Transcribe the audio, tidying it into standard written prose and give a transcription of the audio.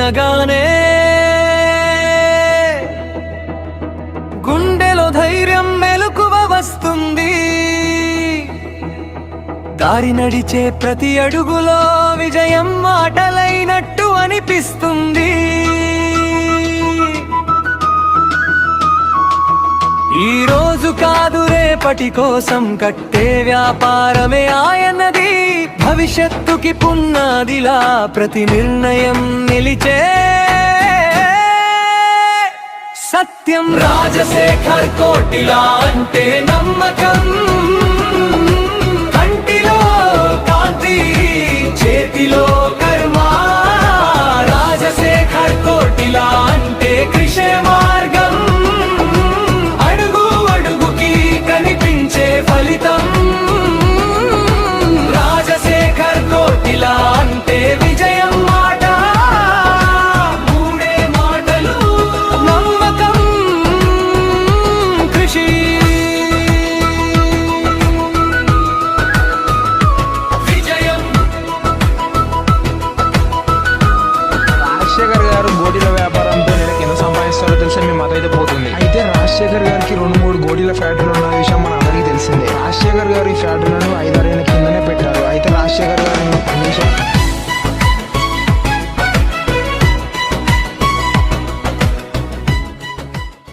వినగానే గుండెలో ధైర్యం మెలకువ వస్తుంది. దారి నడిచే ప్రతి అడుగులో విజయం మాటలైనట్టు అనిపిస్తుంది. ఈ రోజు కాదు రేపటి కోసం కట్టే వ్యాపారమే ఆయనది. భవిష్యత్తుకి పునాదిలా ప్రతి నిర్ణయం నిలిచే సత్యం. రాజశేఖర్ కోటిలా అంటే నమ్మకం, కంటిలో కాంతి చేతిలో కర్మ. రాజశేఖర్ కోటిలా అంటే కృషే మార్గం, అడుగు అడుగుకి కనిపించే ఫలితం. రాజశేఖర్ కోటిలా అంటే విజయం మాట, మూడే మాటలు నమ్మకం కృషి. విజయం. రాజశేఖర్ గారు గోడీల వ్యాపారంతో నెలకి ఎంత సంపాదిస్తారో తెలిసే మీ మత అయితే పోతుంది. అయితే రాజశేఖర్ గారికి 2-3 గోడీల ఫ్యాక్టరీలు ఉన్న విషయం మన అందరికీ తెలిసిందే. రాజశేఖర్ గారు ఈ ఫ్యాక్టరీలను 5-6 ఏళ్ల కిందనే పెట్టారు. అయితే రాజశేఖర్ గారు పనిచేసే